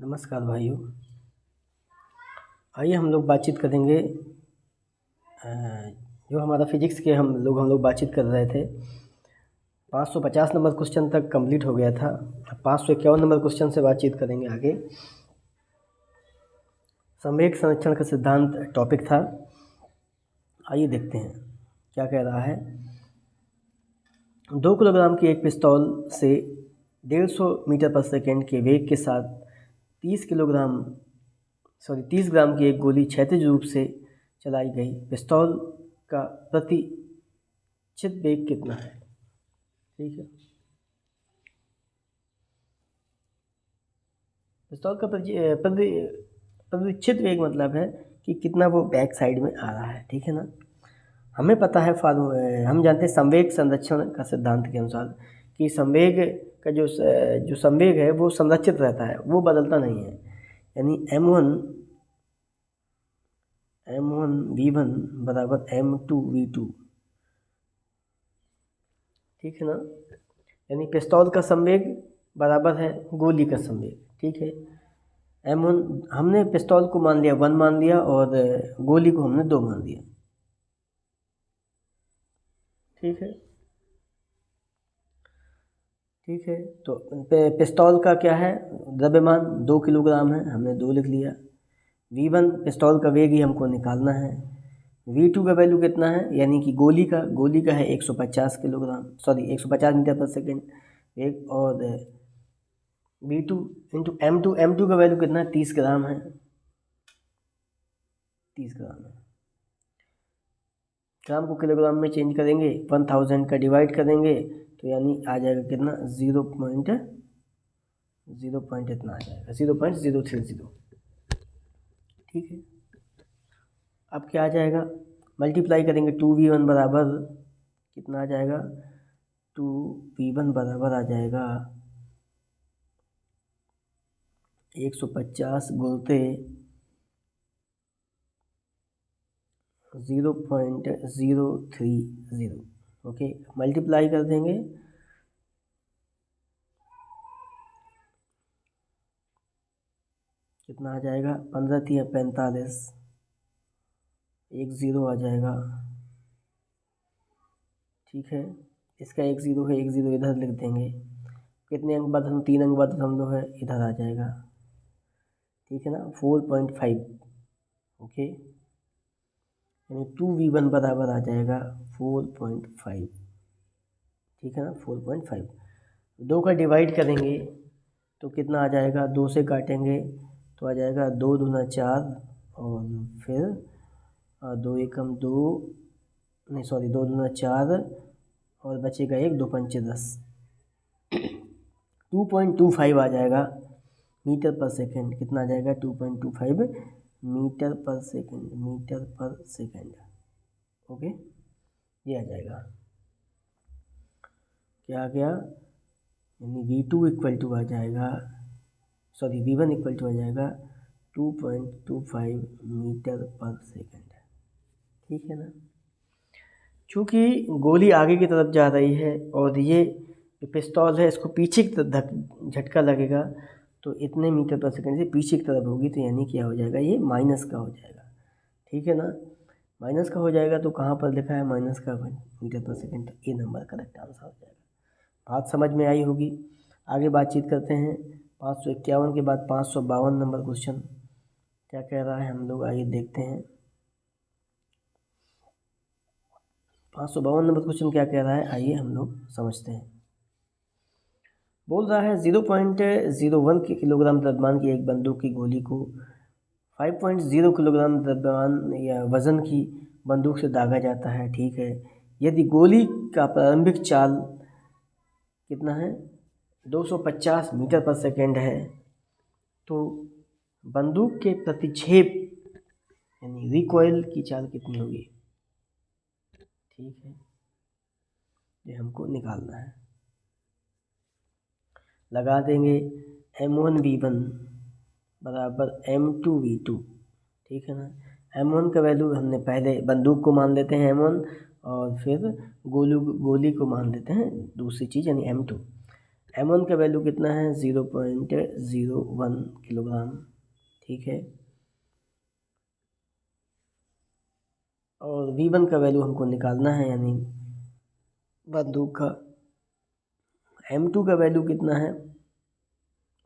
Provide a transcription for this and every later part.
नमस्कार भाइयों। आइए हम लोग बातचीत करेंगे। जो हमारा फिजिक्स के हम लोग बातचीत कर रहे थे। 550 नंबर क्वेश्चन तक कंप्लीट हो गया था। 551 नंबर क्वेश्चन से बातचीत करेंगे आगे। संवेग संरक्षण का सिद्धांत टॉपिक था। आइए देखते हैं क्या कह रहा है। 2 किलोग्राम की एक पिस्तौल से 150 मीटर पर सेकेंड के वेग के साथ 30 ग्राम की एक गोली क्षैतिज रूप से चलाई गई। पिस्तौल का प्रतिचित वेग कितना है? ठीक है, पिस्तौल का प्रतिचित वेग मतलब है कि कितना वो बैक साइड में आ रहा है। ठीक है ना। हमें पता है हम जानते हैं संवेग संरक्षण का सिद्धांत के अनुसार कि संवेग का जो संवेग है वो संरक्षित रहता है, वो बदलता नहीं है। यानी m1 v1 बराबर m2 v2। ठीक है ना। यानी पिस्तौल का संवेग बराबर है गोली का संवेग। ठीक है। m1 हमने पिस्तौल को मान लिया 1 मान लिया और गोली को हमने 2 मान लिया। ठीक है। ठीक है, तो पिस्तौल का क्या है, द्रव्यमान 2 किलोग्राम है, हमने 2 लिख लिया। v1 पिस्तौल का वेग ही हमको निकालना है। v2 का वैल्यू कितना है, यानी कि गोली का है 150 मीटर पर सेकेंड वेग। और v2 इंटू m2 का वैल्यू कितना है, 30 ग्राम है। 30 ग्राम है। ग्राम को किलोग्राम में चेंज करेंगे, 1000 का डिवाइड करेंगे तो यानी आ जाएगा कितना, 0. इतना आ जाएगा, 0.030। ठीक है। अब क्या आ जाएगा, मल्टीप्लाई करेंगे 2v1 बराबर कितना आ जाएगा, 2v1 बराबर आ जाएगा 150 गुणते 0.030। ओके, मल्टीप्लाई कर देंगे कितना आ जाएगा, 15 × 45, 1 0 आ जाएगा। ठीक है, इसका 1 0 है, 1 0 इधर लिख देंगे। कितने अंक बाद, 3 अंक बाद दशमलव है, इधर आ जाएगा। ठीक है ना, 4.5। ओके, यानी 2v1 बराबर आ जाएगा 4.5। ठीक है ना, 4.5। 2 का डिवाइड करेंगे तो कितना आ जाएगा, 2 से काटेंगे तो आ जाएगा 2 दूना 4 और फिर 2 एकम 2 नहीं 2 दूना 4 और बचेगा 1, 2 पंचे 10। 2.25 आ जाएगा मीटर पर सेकेंड। कितना आ जाएगा, 2.25 मीटर पर सेकेंड। ओके, ये आ जाएगा। क्या आ गया, यानी v1 इक्वल टू आ जाएगा 2.25 मीटर पर सेकेंड। ठीक है ना। चूँकि गोली आगे की तरफ जा रही है और ये जो पिस्तौल है इसको पीछे की तरफ झटका लगेगा, तो इतने मीटर पर सेकेंड से पीछे की तरफ होगी, तो यानी क्या हो जाएगा, ये माइनस का हो जाएगा। ठीक है ना, माइनस का हो जाएगा। तो कहाँ पर लिखा है माइनस का मीटर पर सेकेंड, तो ए नंबर करेक्ट आंसर हो जाएगा। बात समझ में आई होगी। आगे बातचीत करते हैं। 551 के बाद 552 नंबर क्वेश्चन क्या कह रहा है, हम लोग आइए देखते हैं। 552 नंबर क्वेश्चन क्या कह रहा है, आइए हम लोग समझते हैं। बोल रहा है 0.01 किलोग्राम द्रव्यमान की एक बंदूक की गोली को 5.0 किलोग्राम द्रव्यमान या वजन की बंदूक से दागा जाता है। ठीक है, यदि गोली का प्रारंभिक चाल कितना है, 250 मीटर पर सेकेंड है, तो बंदूक के प्रतिक्षेप यानी रिकॉइल की चाल कितनी होगी। ठीक है, ये हमको निकालना है। लगा देंगे m1 v1 बराबर m2 v2। ठीक है ना, m1 का वैल्यू हमने पहले बंदूक को मान लेते हैं m1 और फिर गोली को मान लेते हैं दूसरी चीज़ यानी m2। M1 का वैल्यू कितना है 0.01 किलोग्राम, ठीक है। और V1 का वैल्यू हमको निकालना है, यानी बंदूक का। M2 का वैल्यू कितना है,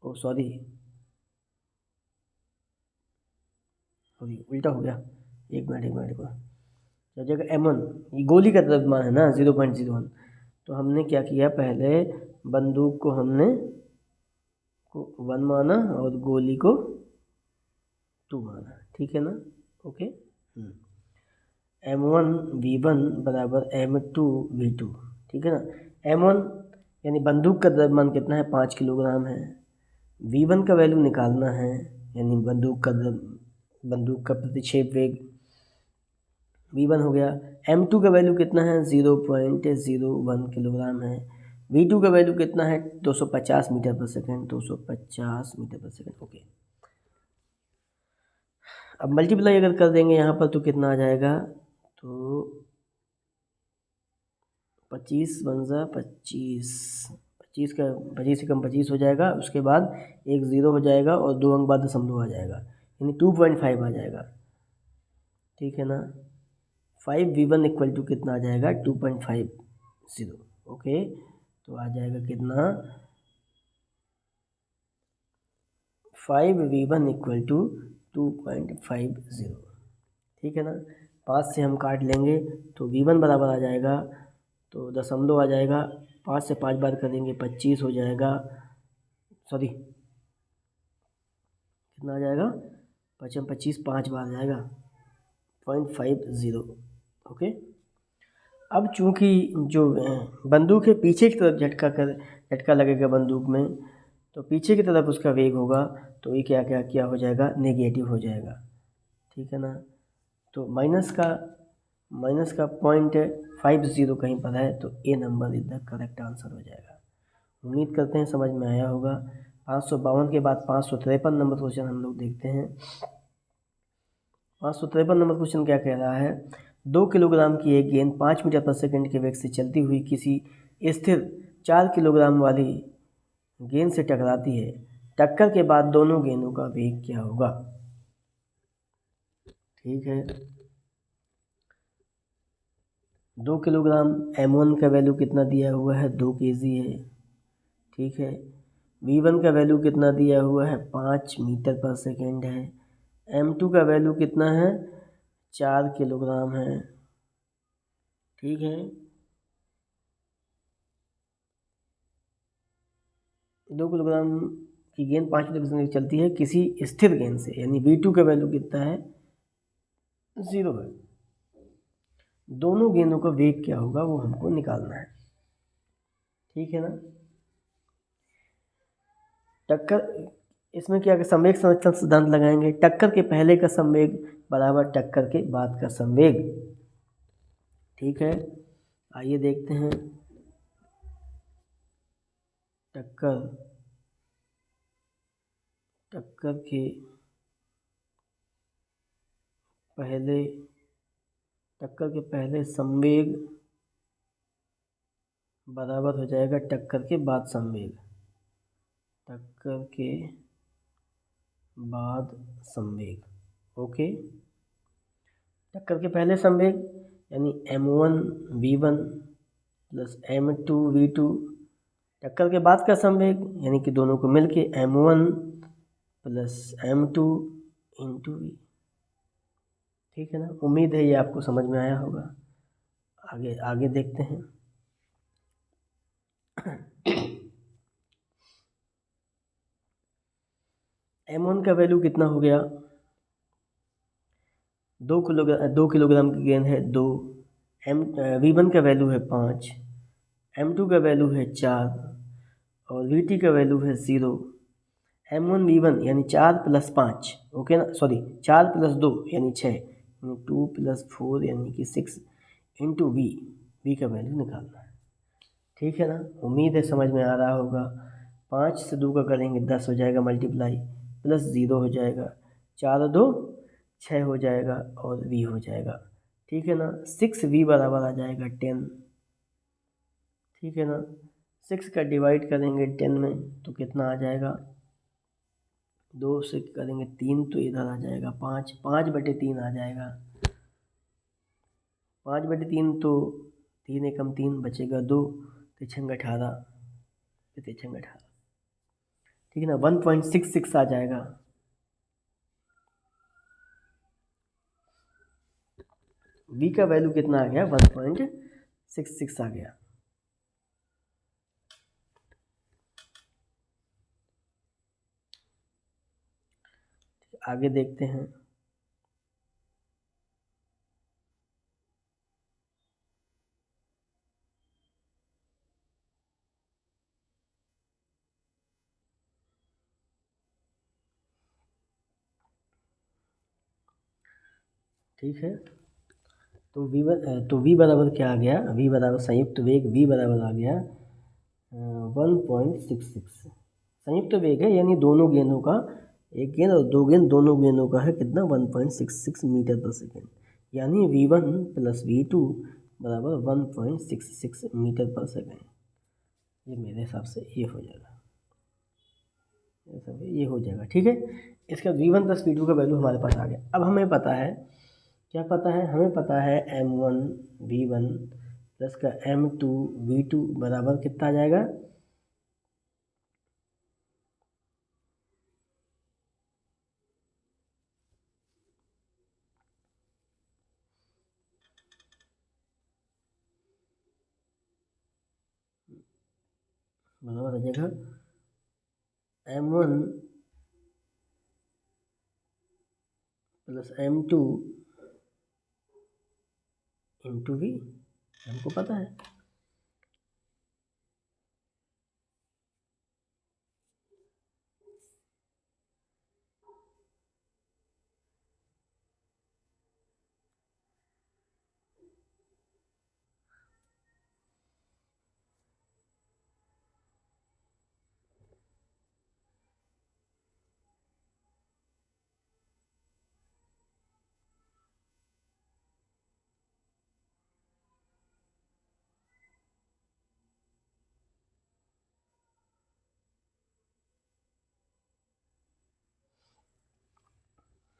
सॉरी उल्टा हो गया, एक मिनट को जगह M1, ये गोली का द्रव्यमान है ना 0.01, तो हमने क्या किया, पहले बंदूक को हमने 1 माना और गोली को 2 माना, ठीक है ना, ओके। M1 V1 बराबर M2 V2, ठीक है ना। M1 यानी बंदूक का द्रव्यमान कितना है 5 किलोग्राम है। V1 का वैल्यू निकालना है, यानी बंदूक का प्रतिक्षेप वेग V1 हो गया। M2 का वैल्यू कितना है 0.01 किलोग्राम है। V2 का वैल्यू कितना है 250 मीटर पर सेकेंड, 250 मीटर पर सेकेंड, ओके। अब मल्टीप्लाई अगर कर देंगे यहाँ पर तो कितना आ जाएगा, तो 25 बनजा 25, 25 से कम 25 हो जाएगा, उसके बाद एक 0 हो जाएगा और 2 अंक बाद दशमलव आ जाएगा, यानी 2.5 आ जाएगा, ठीक है ना। 5V1 इक्वल टू कितना आ जाएगा 2.50, ओके। तो आ जाएगा कितना 5V1 इक्वल टू 2.50, ठीक है ना। 5 से हम काट लेंगे तो V1 बराबर आ जाएगा, तो दशमलव आ जाएगा, 5 से 5 बार करेंगे 25 हो जाएगा, सॉरी कितना आ जाएगा 25 5 बार आ जाएगा 0.50, ओके। अब चूंकि जो बंदूक है पीछे की तरफ झटका लगेगा बंदूक में, तो पीछे की तरफ उसका वेग होगा, तो ये क्या हो जाएगा, नेगेटिव हो जाएगा, ठीक है ना। तो माइनस का 0.50 कहीं पर है, तो A number is the correct answer हो जाएगा। उम्मीद करते हैं समझ में आया होगा। 552 के बाद 553 नंबर क्वेश्चन हम लोग देखते हैं। 553 नंबर क्वेश्चन क्या कह रहा है, 2 किलोग्राम की एक गेंद 5 मीटर पर सेकंड के वेग से चलती हुई किसी स्थिर 4 किलोग्राम वाली गेंद से टकराती है। टक्कर के बाद दोनों गेंदों का वेग क्या होगा, ठीक है। 2 किलोग्राम, M1 का वैल्यू कितना दिया हुआ है 2 kg है, ठीक है। V1 का वैल्यू कितना दिया हुआ है 5 मीटर पर सेकेंड है। M2 का वैल्यू कितना है 4 किलोग्राम है, ठीक है। 2 किलोग्राम की गेंद 5 मीटर पर सेकेंड चलती है किसी स्थिर गेंद से, यानी V2 का वैल्यू कितना है 0 है। दोनों गेंदों का वेग क्या होगा वो हमको निकालना है, ठीक है ना। टक्कर, इसमें क्या संवेग संरक्षण सिद्धांत लगाएंगे। टक्कर के पहले का संवेग बराबर टक्कर के बाद का संवेग, ठीक है। आइए देखते हैं, टक्कर के पहले संवेग बराबर हो जाएगा टक्कर के बाद संवेग, टक्कर के बाद संवेग, ओके। टक्कर के पहले संवेग यानी M1 V1 plus M2 V2, टक्कर के बाद का संवेग यानी कि दोनों को मिलके M1 plus M2 into V, ठीक है ना। उम्मीद है ये आपको समझ में आया होगा। आगे देखते हैं। M1 का वैल्यू कितना हो गया, 2 किलोग्राम की गेंद है 2, V1 का वैल्यू है 5, M2 का वैल्यू है 4 और VT का वैल्यू है 0। M1 V1 यानी 4 + 5, ओके ना, सॉरी 4 + 2 यानी 6, यानी 2 + 4 यानी कि 6 इंटू V का वैल्यू निकालना है, ठीक है ना। उम्मीद है समझ में आ रहा होगा। 5 से 2 का करेंगे 10 हो जाएगा मल्टीप्लाई, प्लस 0 हो जाएगा, 4 और 2 6 हो जाएगा और V हो जाएगा, ठीक है ना। 6V बराबर आ जाएगा 10, ठीक है ना। 6 का डिवाइड करेंगे 10 में तो कितना आ जाएगा, 2 से करेंगे 3 तो इधर आ जाएगा 5, 5/3 आ जाएगा। 5/3 तो 3 एकम 3 बचेगा 2, 3 18, 18, ठीक है ना, 1.66 आ जाएगा। v का वैल्यू कितना आ गया, 1.66 आ गया। आगे देखते हैं। ठीक है, तो v बराबर क्या आ गया, v बराबर संयुक्त वेग v बराबर आ गया 1.66। संयुक्त वेग है यानी दोनों गेंदों का, एक गेंद और दो गेंद दोनों गेंदों का है कितना, 1.66 मीटर पर सेकेंड, यानी v1 प्लस v2 बराबर 1.66 मीटर पर सेकेंड। ये मेरे हिसाब से ये हो जाएगा, ये हो जाएगा। ठीक है, इसका v1 प्लस v2 का वैल्यू हमारे पास आ गया। अब हमें पता है, क्या पता है, हमें पता है m1 v1 प्लस का m2 v2 बराबर कितना आ जाएगा, बराबर आ जाएगा m1 plus m2 into v, हमको पता है।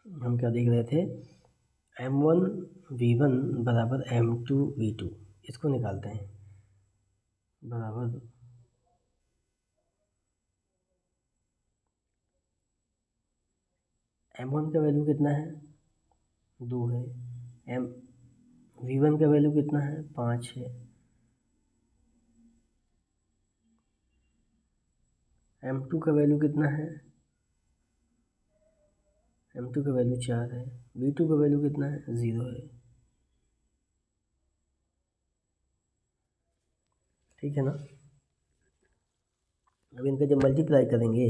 हम क्या देख रहे थे, m1 v1 बराबर m2 v2, इसको निकालते हैं, बराबर m1 का वैल्यू कितना है, 2 है, v1 का वैल्यू कितना है, 5 है, m2 का वैल्यू कितना है, m2 का वैल्यू 4 है, v2 का वैल्यू कितना है, 0 है। ठीक है ना, अब इनका जब मल्टीप्लाई करेंगे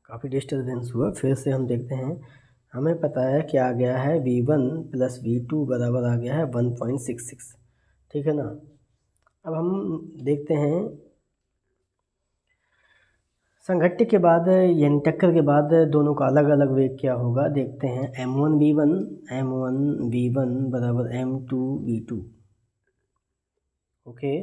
काफ़ी डिस्टर्बेंस हुआ, फिर से हम देखते हैं। हमें पता है क्या आ गया है, v1 प्लस v2 बराबर आ गया है 1.66। ठीक है ना, अब हम देखते हैं संघट्य के बाद यानी टक्कर के बाद दोनों का अलग अलग वेग क्या होगा, देखते हैं। m1 v1 बराबर m2 v2। ओके,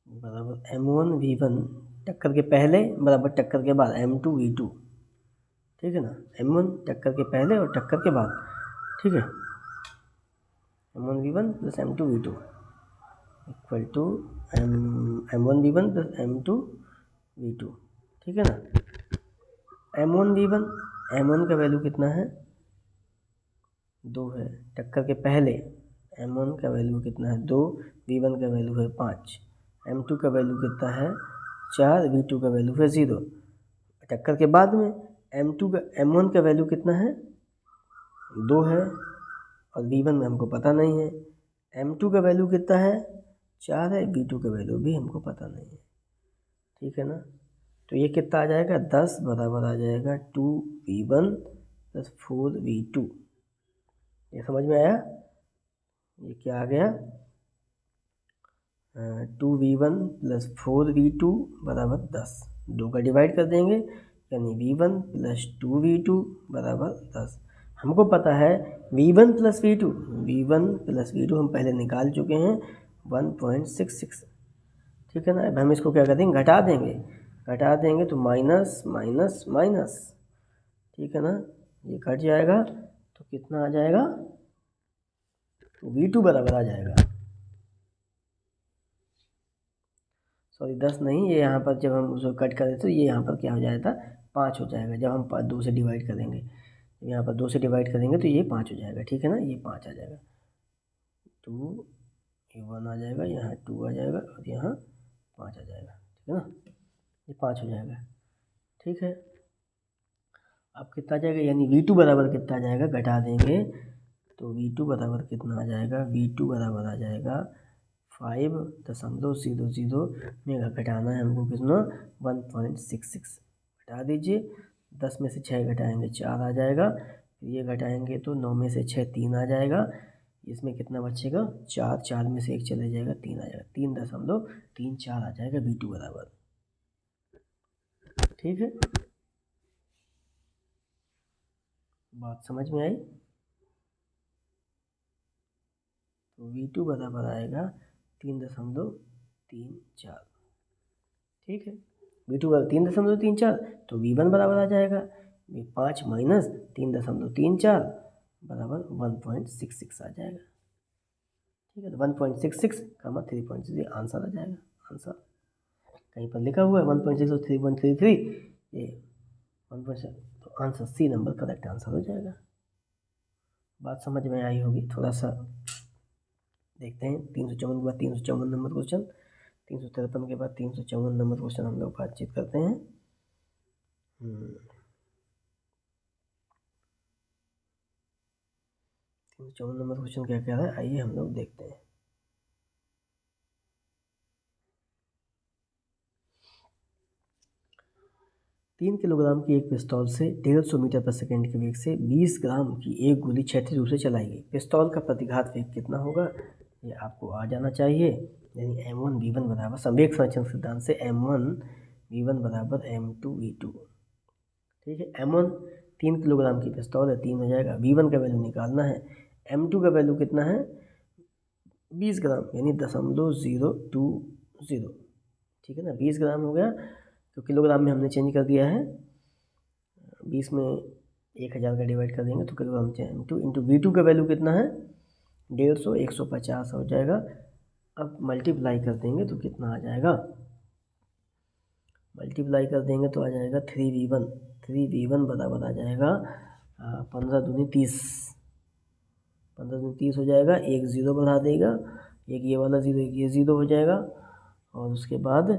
बराबर m1 v1 टक्कर के पहले बराबर टक्कर के बाद m2 v2। ठीक है ना, m1 टक्कर के पहले और टक्कर के बाद। ठीक है, m1 v1 plus m2 v2 equal to m1 v1 plus m2 v2। ठीक है ना, m1 v1, m1 का वैल्यू कितना है, 2 है, टक्कर के पहले m1 का वैल्यू कितना है, 2, v1 का वैल्यू है 5, m2 का वैल्यू कितना है 4, v2 का वैल्यू है 0। टक्कर के बाद में m1 का वैल्यू कितना है, 2 है, और v1 में हमको पता नहीं है। m2 का वैल्यू कितना है, 4 है, v2 का वैल्यू भी हमको पता नहीं है। ठीक है ना, तो ये कितना आ जाएगा 10 बराबर आ जाएगा 2v1 प्लस 4v2। ये समझ में आया? ये क्या आ गया 2v1 प्लस 4v2 बराबर 10। 2 का डिवाइड कर देंगे यानी v1 प्लस 2v2 बराबर 10। हमको पता है v1 प्लस v2 हम पहले निकाल चुके हैं 1.66। ठीक है ना। अब हम इसको क्या कर देंगे घटा देंगे तो माइनस माइनस माइनस। ठीक है ना, ये कट जाएगा तो कितना आ जाएगा v2 बराबर आ जाएगा, सॉरी 10 नहीं, ये यहाँ पर जब हम उसको कट करें तो ये यहाँ पर क्या हो जाएगा 5 हो जाएगा। जब हम 2 से डिवाइड करेंगे, यहाँ पर 2 से डिवाइड करेंगे तो ये 5 हो जाएगा। ठीक है ना, ये 5 आ जाएगा, 2 ये 1 आ जाएगा, यहाँ 2 आ जाएगा और यहाँ 5 आ जाएगा। ठीक है ना, ये 5 हो जाएगा। ठीक है, अब कितना आ जाएगा यानी v2 बराबर कितना आ जाएगा, घटा देंगे तो v2 बराबर कितना आ जाएगा, v2 बराबर आ जाएगा 5.00 में घटाना है हमको कितना 1.66। घटा दीजिए, 10 में से 6 घटाएंगे 4 आ जाएगा, फिर ये घटाएंगे तो 9 में से 6 3 आ जाएगा, इसमें कितना बचेगा 4, 4 में से 1 चले जाएगा 3 आ जाएगा, 3.34 आ जाएगा v2 बराबर। ठीक है, बात समझ में आई? तो v2 बराबर आएगा 3.34। ठीक है, v2 बराबर 3.34 तो v1 बराबर आ जाएगा 5 माइनस 3.34 बराबर 1.66 आ जाएगा। ठीक है, तो 1.66 कमा 3.3 आंसर आ जाएगा। आंसर कहीं पर लिखा हुआ है 1.6 और 3.33, ये 1.6, तो answer C number correct answer हो जाएगा। बात समझ में आई होगी। थोड़ा सा देखते हैं 354 के बाद 354 नंबर क्वेश्चन, 353 के बाद 354 नंबर क्वेश्चन हम लोग बातचीत करते हैं। 354 नंबर क्वेश्चन क्या कह रहा है, आइए हम लोग देखते हैं। तीन किलोग्राम की एक पिस्तौल से 150 मीटर पर सेकेंड के वेग से 20 ग्राम की एक गोली क्षैतिज रूप से चलाई गई। पिस्तौल का प्रतिघात वेग कितना होगा, ये आपको आ जाना चाहिए। यानी m1 v1 बराबर संवेग संरक्षण सिद्धांत से m1 v1 बराबर m2 v2। ठीक है, m1 3 किलोग्राम की पिस्तौल है, 3 हो जाएगा। v1 का वैल्यू निकालना है, m2 का वैल्यू कितना है 20 ग्राम यानी 0.020। ठीक है ना, 20 ग्राम हो गया तो किलोग्राम में हमने चेंज कर दिया है, 20 में 1000 का डिवाइड कर देंगे तो किलोग्राम m2 इंटू v2 का वैल्यू कितना है 150, 150 हो जाएगा। अब मल्टीप्लाई कर देंगे तो कितना आ जाएगा, मल्टीप्लाई कर देंगे तो आ जाएगा 3v1 बराबर आ जाएगा 15 दूनी 30, 15 दूनी 30 हो जाएगा। एक ज़ीरो बढ़ा देगा, एक ये वाला ज़ीरो, एक ये ज़ीरो हो जाएगा, और उसके बाद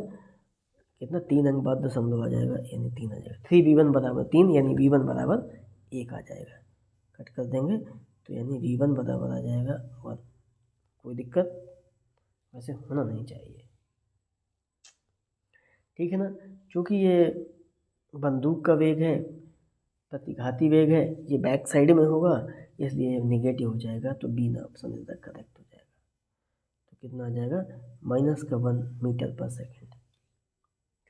कितना 3 अंक बाद दशमलव आ जाएगा यानी 3 आ जाएगा। 3v1 बराबर 3 यानी v1 बराबर 1 आ जाएगा। कट कर देंगे तो यानी v1 बराबर आ जाएगा 1। कोई दिक्कत वैसे होना नहीं चाहिए। ठीक है ना, क्योंकि ये बंदूक का वेग है, प्रतिघाती वेग है, ये बैक साइड में होगा इसलिए नेगेटिव हो जाएगा, तो बी ना ऑप्शन इज द करेक्ट हो जाएगा। तो कितना आ जाएगा -1 मीटर पर सेकेंड।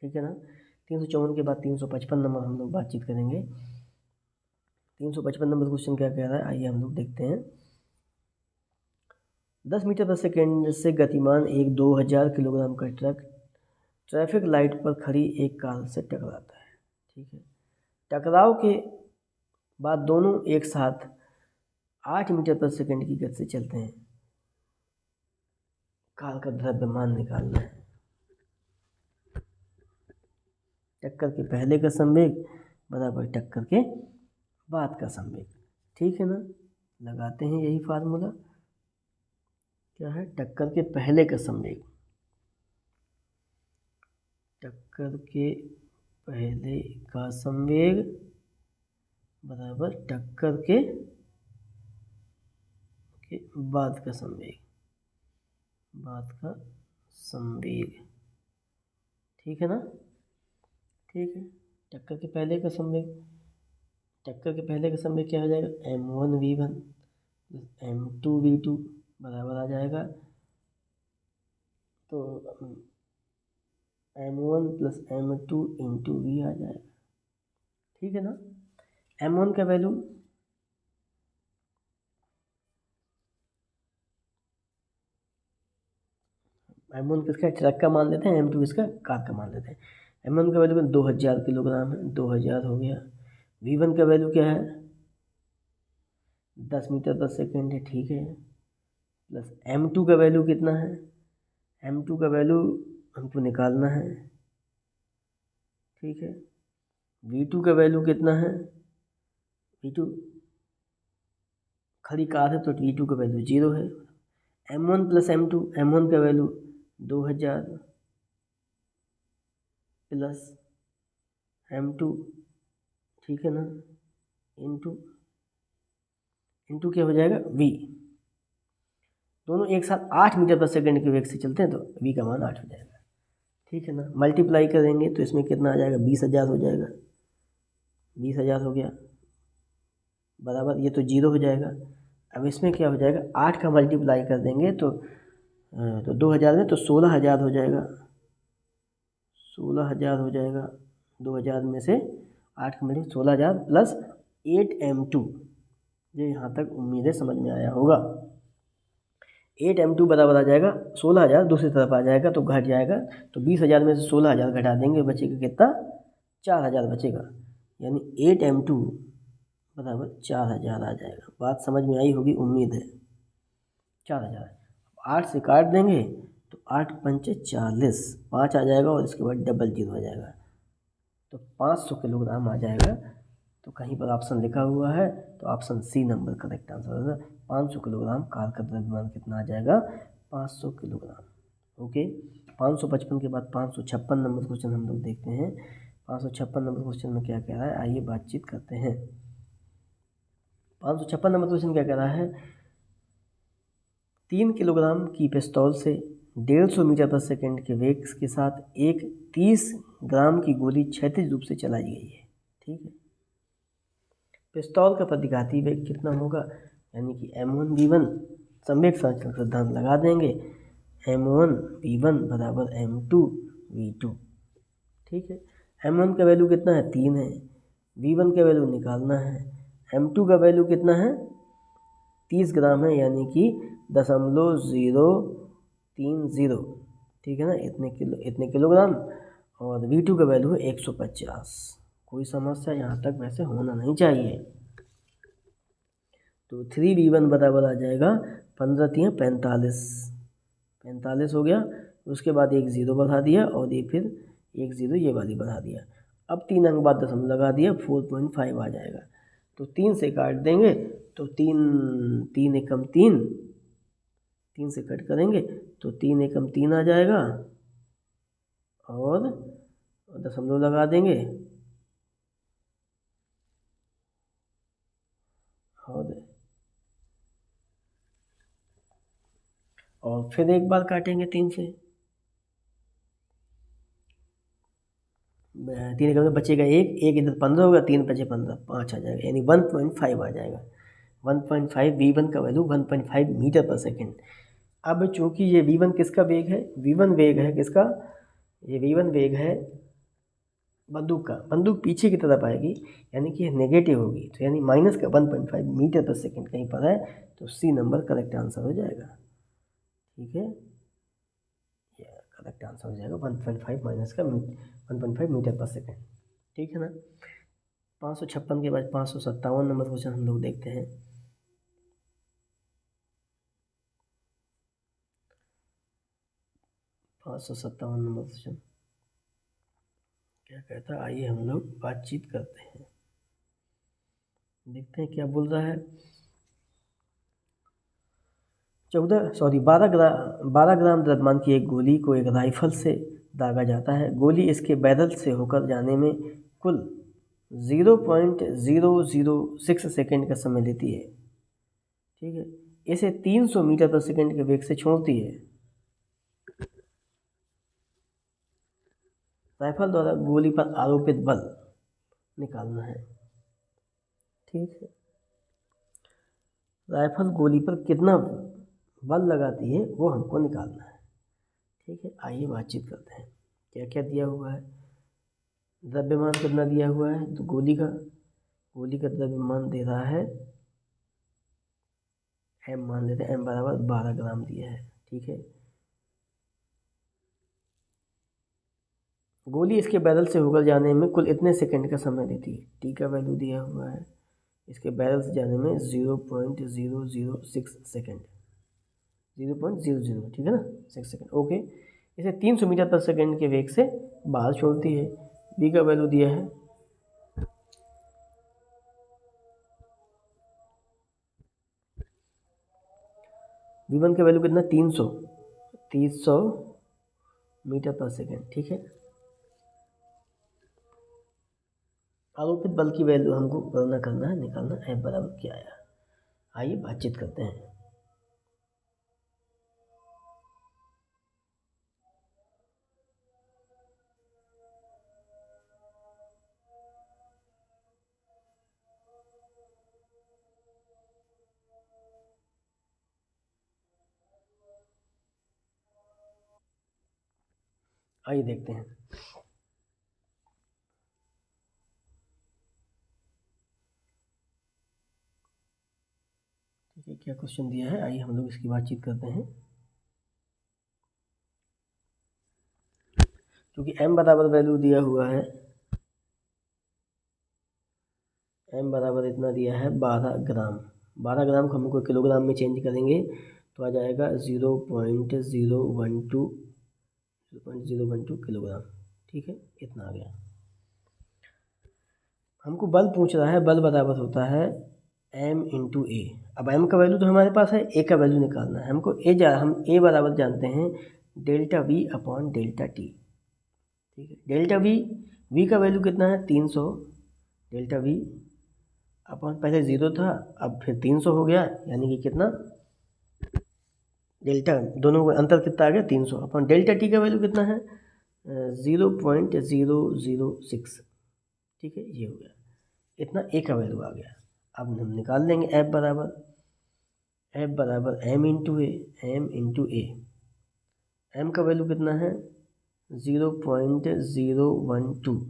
ठीक है ना, 354 के बाद 355 नंबर हम लोग बातचीत करेंगे। 355 नंबर क्वेश्चन क्या कह रहा है, आइए हम लोग देखते हैं। 10 मीटर पर सेकेंड से गतिमान एक 2000 किलोग्राम का ट्रक ट्रैफिक लाइट पर खड़ी एक कार से टकराता है। ठीक है, टकराव के बाद दोनों एक साथ 8 मीटर पर सेकेंड की गति से चलते हैं। कार का द्रव्यमान निकालना है। टक्कर के पहले का संवेग बराबर टक्कर के बाद का संवेग। ठीक है ना, लगाते हैं यही फार्मूला, क्या है टक्कर के पहले का संवेग, टक्कर के पहले का संवेग बराबर टक्कर के बाद का संवेग, बाद का संवेग। ठीक है ना, ठीक है। टक्कर के पहले का संवेग क्या हो जाएगा, m1v1 m2v2 बराबर आ जाएगा, तो m1 plus m2 into we आ जाएगा। ठीक है ना। m1 का वैल्यू m1 किसका ट्रक का मान लेते हैं, m2 किसका कार का मान लेते हैं। m1 का वैल्यू 2000 किलोग्राम है, 2000 हो गया। v1 का वैल्यू क्या है, 10 मीटर पर सेकेंड है, ठीक है। प्लस m2 का वैल्यू कितना है, m2 का वैल्यू हमको निकालना है, ठीक है। v2 का वैल्यू कितना है, v2 खड़ी कार है तो v2 का वैल्यू 0 है। m1 प्लस m2, m1 का वैल्यू 2000 प्लस m2, ठीक है ना, इंटू क्या हो जाएगा v। दोनों एक साथ 8 मीटर पर सेकेंड के वेग से चलते हैं तो v का मान 8 हो जाएगा, ठीक है ना। मल्टीप्लाई करेंगे तो इसमें कितना आ जाएगा, 20,000 हो जाएगा, 20,000 हो गया बराबर, ये तो 0 हो जाएगा। अब इसमें क्या हो जाएगा, 8 का मल्टीप्लाई कर देंगे तो 2000 में तो 16,000 हो जाएगा, 16,000 हो जाएगा। 2000 में से 8 का मल्टीप्लाई 16,000 प्लस 8m2, ये यहाँ तक उम्मीद है समझ में आया होगा। 8m2 बराबर आ जाएगा 16,000, दूसरी तरफ आ जाएगा तो घट जाएगा, तो 20,000 में से 16,000 घटा देंगे, बचेगा कितना, 4,000 बचेगा, यानी 8m2 बराबर 4,000 आ जाएगा। बात समझ में आई होगी उम्मीद है। 4,000 8 से काट देंगे तो 8 पंचे 40, 5 आ जाएगा और इसके बाद डबल 0 आ जाएगा, तो 500 किलोग्राम आ जाएगा। तो कहीं पर ऑप्शन लिखा हुआ है तो option C number correct answer होगा। 500 किलोग्राम कार का द्रव्यमान कितना आ जाएगा, 500 किलोग्राम। ओके। 555 के बाद 556 नंबर क्वेश्चन हम लोग देखते हैं। 556 नंबर क्वेश्चन में क्या कह रहा है, आइए बातचीत करते हैं। 556 नंबर क्वेश्चन क्या कह रहा है, 3 किलोग्राम की पिस्तौल से 150 मीटर पर सेकेंड के वेग के साथ एक 30 ग्राम की गोली क्षैतिज रूप से चलाई गई है, ठीक है। पिस्तौल का प्रतिघाती वेग कितना होगा, यानी कि m1v1 संवेग सिद्धांत लगा देंगे, m1v1 बराबर m2v2, ठीक है। m1 का वैल्यू कितना है, 3 है, v1 का वैल्यू निकालना है, m2 का वैल्यू कितना है, 30 ग्राम है, यानी कि 0.030, ठीक है ना, इतने किलोग्राम, और v2 का वैल्यू है 150। कोई समस्या यहाँ तक वैसे होना नहीं चाहिए। तो 3v1 बराबर आ जाएगा 15 3 45, 45 हो गया। उसके बाद एक 0 बढ़ा दिया और ये फिर एक 0 ये वाली बढ़ा दिया। अब 3 अंक बाद दशमलव लगा दिया, 4.5 आ जाएगा। तो 3 से काट देंगे तो 3 एकम 3, 3 से कट करेंगे तो 3 एकम 3 आ जाएगा और दशमलव लगा देंगे और फिर एक बार काटेंगे 3 से, 3 एकम में बचेगा एक इधर 15 होगा, 3 बचे 15, 5 आ जाएगा, यानी 1.5 आ जाएगा। 1.5 v1 का वैल्यू 1.5 मीटर पर सेकेंड। अब चूंकि ये v1 किसका वेग है, v1 वेग है किसका, ये v1 वेग है बंदूक का। बंदूक पीछे की तरफ आएगी यानी कि नेगेटिव होगी, तो यानी माइनस का 1.5 मीटर पर सेकेंड कहीं पर है, तो सी नंबर करेक्ट आंसर हो जाएगा, ठीक है। करेक्ट आंसर हो जाएगा 1.5 माइनस का 1.5 मीटर पर सेकेंड, ठीक है ना। 556 के बाद 557 नंबर क्वेश्चन हम लोग देखते हैं। 557 नंबर क्वेश्चन क्या कहता है, आइए हम लोग बातचीत करते हैं, देखते हैं क्या बोल रहा है। 12 ग्राम द्रव्यमान की एक गोली को एक राइफल से दागा जाता है। गोली इसके बैरल से होकर जाने में कुल 0.006 सेकेंड का समय लेती है, ठीक है। इसे 300 मीटर पर सेकेंड के वेग से छोड़ती है। राइफल द्वारा गोली पर आरोपित बल निकालना है। ठीक है, राइफल गोली पर कितना बल लगाती है वो हमको निकालना है। ठीक है, आइए बातचीत करते हैं। क्या क्या दिया हुआ है, द्रव्यमान कितना दिया हुआ है, तो गोली का द्रव्यमान दे रहा है एम, मान लेते हैं एम बराबर 12 ग्राम दिया है। ठीक है, गोली इसके बैरल से होकर जाने में कुल इतने सेकंड का समय लेती है। टी का वैल्यू दिया हुआ है, इसके बैरल से जाने में 0.006 सेकेंड, 0.00, ठीक है ना, 6 सेकेंड। ओके, इसे 300 मीटर पर सेकेंड के वेग से बाहर छोड़ती है। बी का वैल्यू दिया है V1 का वैल्यू कितना, 300 मीटर पर सेकेंड। ठीक है, आरोपित बल की वैल्यू हमको गणना करना है, निकालना है, बराबर क्या आया। आइए बातचीत करते हैं। आइए देखते हैं। ठीक है, क्या क्वेश्चन दिया है, आइए हम लोग इसकी बातचीत करते हैं। क्योंकि m बराबर वैल्यू दिया हुआ है, m बराबर इतना दिया है 12 ग्राम। 12 ग्राम को हमको किलोग्राम में चेंज करेंगे तो आ जाएगा 0.012 किलोग्राम। ठीक है, इतना आ गया। हमको बल पूछ रहा है, बल बराबर होता है m इंटू ए। अब m का वैल्यू तो हमारे पास है, a का वैल्यू निकालना है हमको। हम a बराबर जानते हैं delta v upon delta T. ठीक है, डेल्टा v का वैल्यू कितना है, 300। डेल्टा v अपॉन, पहले 0 था अब फिर 300 हो गया, यानी कि कितना, डेल्टा दोनों का अंतर कितना आ गया, 300 अपॉन डेल्टा टी का वैल्यू कितना है, 0.006। ठीक है, ये हो गया, इतना ए का वैल्यू आ गया। अब हम निकाल लेंगे एफ बराबर एम इंटू ए। एम का वैल्यू कितना है, 0.012।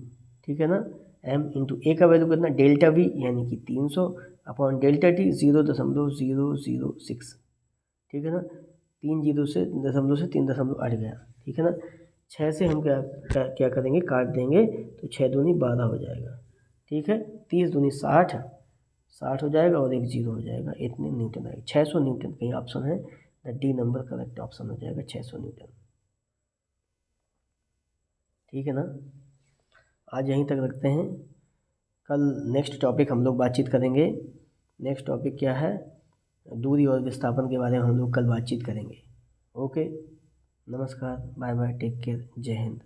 ठीक है ना, एम इंटू ए का वैल्यू कितना, डेल्टा वी यानी कि 300 अपॉन डेल्टा टी 0.006। ठीक है ना, 3 से 3.8 गया। ठीक है ना, 6 से हम क्या करेंगे, काट देंगे तो 6 दूनी 12 हो जाएगा। ठीक है, 30 दूनी 60 हो जाएगा और एक 0 हो जाएगा, इतने न्यूटन आएगा, 600 न्यूटन। कहीं ऑप्शन है, डी नंबर करेक्ट ऑप्शन हो जाएगा, 600 न्यूटन। ठीक है ना, आज यहीं तक रखते हैं। कल नेक्स्ट टॉपिक हम लोग बातचीत करेंगे। नेक्स्ट टॉपिक क्या है, दूरी और विस्थापन के बारे में हम लोग कल बातचीत करेंगे। ओके, नमस्कार, बाय बाय, टेक केयर, जय हिंद।